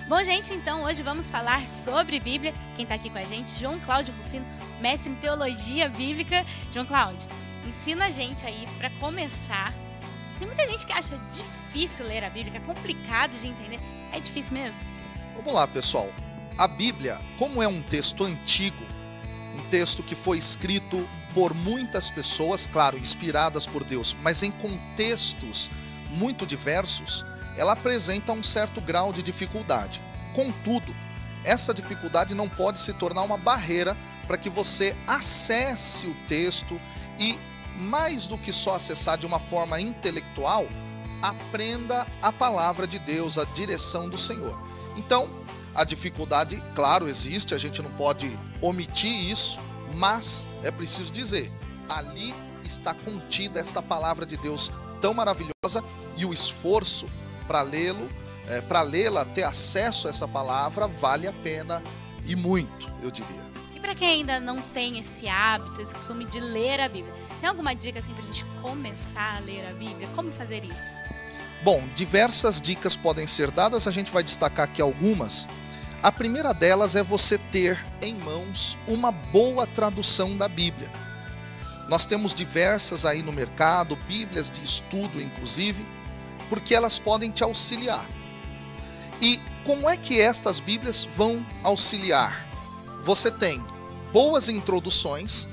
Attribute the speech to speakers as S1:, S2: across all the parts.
S1: Bom, gente, então hoje vamos falar sobre Bíblia. Quem está aqui com a gente, João Cláudio Rufino, mestre em Teologia Bíblica. João Cláudio, ensina a gente aí para começar. Tem muita gente que acha difícil ler a Bíblia, é complicado de entender. É difícil mesmo?
S2: Vamos lá, pessoal. A Bíblia, como é um texto antigo, um texto que foi escrito por muitas pessoas, claro, inspiradas por Deus, mas em contextos muito diversos, ela apresenta um certo grau de dificuldade. Contudo, essa dificuldade não pode se tornar uma barreira para que você acesse o texto e, mais do que só acessar de uma forma intelectual, aprenda a palavra de Deus, a direção do Senhor. Então, a dificuldade, claro, existe, a gente não pode omitir isso, mas é preciso dizer, ali está contida esta palavra de Deus tão maravilhosa e o esforço para lê-la, ter acesso a essa palavra, vale a pena e muito, eu diria.
S1: E para quem ainda não tem esse hábito, esse costume de ler a Bíblia, tem alguma dica assim para a gente começar a ler a Bíblia? Como fazer isso?
S2: Bom, diversas dicas podem ser dadas, a gente vai destacar aqui algumas. A primeira delas é você ter em mãos uma boa tradução da Bíblia. Nós temos diversas aí no mercado, Bíblias de estudo inclusive, porque elas podem te auxiliar. E como é que estas Bíblias vão auxiliar? Você tem boas introduções,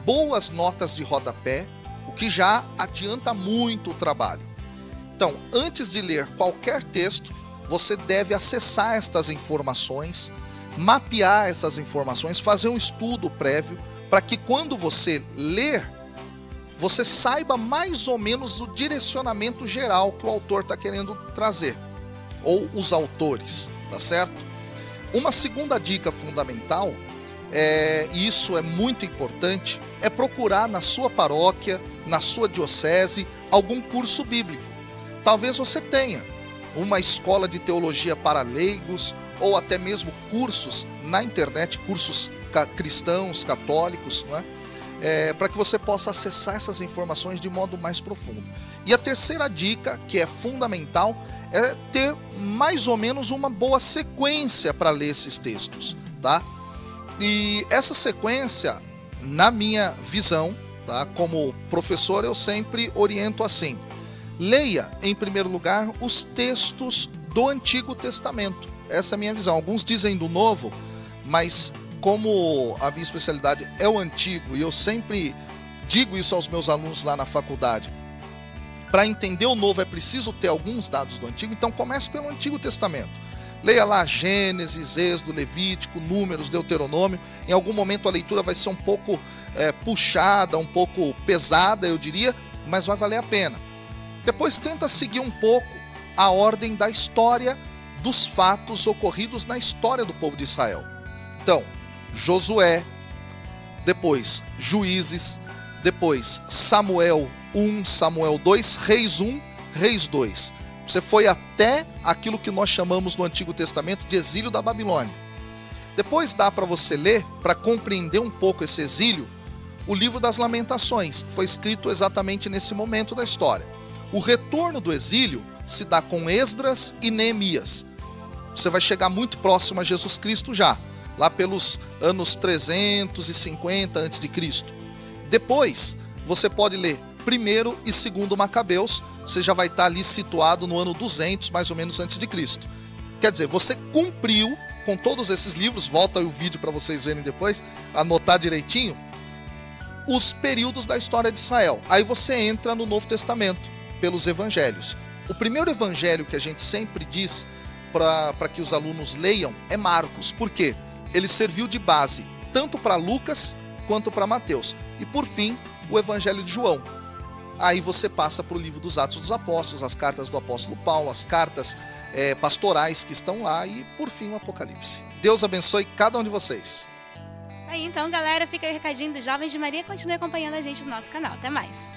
S2: boas notas de rodapé, o que já adianta muito o trabalho. Então, antes de ler qualquer texto, você deve acessar estas informações, mapear essas informações, fazer um estudo prévio, para que quando você ler, você saiba mais ou menos o direcionamento geral que o autor está querendo trazer, ou os autores, tá certo? Uma segunda dica fundamental, e isso é muito importante, é procurar na sua paróquia, na sua diocese, algum curso bíblico. Talvez você tenha uma escola de teologia para leigos, ou até mesmo cursos na internet, cursos cristãos, católicos, não é? Para que você possa acessar essas informações de modo mais profundo. E a terceira dica, que é fundamental, é ter mais ou menos uma boa sequência para ler esses textos, tá? E essa sequência, na minha visão, tá? Como professor, eu sempre oriento assim: leia, em primeiro lugar, os textos do Antigo Testamento. Essa é a minha visão. Alguns dizem do Novo, mas como a minha especialidade é o Antigo, e eu sempre digo isso aos meus alunos lá na faculdade, para entender o Novo é preciso ter alguns dados do Antigo, então comece pelo Antigo Testamento. Leia lá Gênesis, Êxodo, Levítico, Números, Deuteronômio. Em algum momento a leitura vai ser um pouco puxada, um pouco pesada, eu diria, mas vai valer a pena. Depois tenta seguir um pouco a ordem da história dos fatos ocorridos na história do povo de Israel. Então, Josué, depois Juízes, depois Samuel 1, Samuel 2, Reis 1, Reis 2. Você foi até aquilo que nós chamamos no Antigo Testamento de exílio da Babilônia. Depois dá para você ler, para compreender um pouco esse exílio, o livro das Lamentações, que foi escrito exatamente nesse momento da história. O retorno do exílio se dá com Esdras e Neemias. Você vai chegar muito próximo a Jesus Cristo já, lá pelos anos 350 a.C. Depois, você pode ler 1º e 2º Macabeus, você já vai estar ali situado no ano 200, mais ou menos, antes de Cristo. Quer dizer, você cumpriu com todos esses livros, volta aí o vídeo para vocês verem depois, anotar direitinho, os períodos da história de Israel. Aí você entra no Novo Testamento, pelos evangelhos. O primeiro evangelho que a gente sempre diz para que os alunos leiam é Marcos. Por quê? Ele serviu de base tanto para Lucas quanto para Mateus. E por fim, o Evangelho de João. Aí você passa para o livro dos Atos dos Apóstolos, as cartas do apóstolo Paulo, as cartas pastorais que estão lá e por fim o Apocalipse. Deus abençoe cada um de vocês.
S1: Aí então, galera, fica aí o recadinho dos Jovens de Maria. Continue acompanhando a gente no nosso canal. Até mais!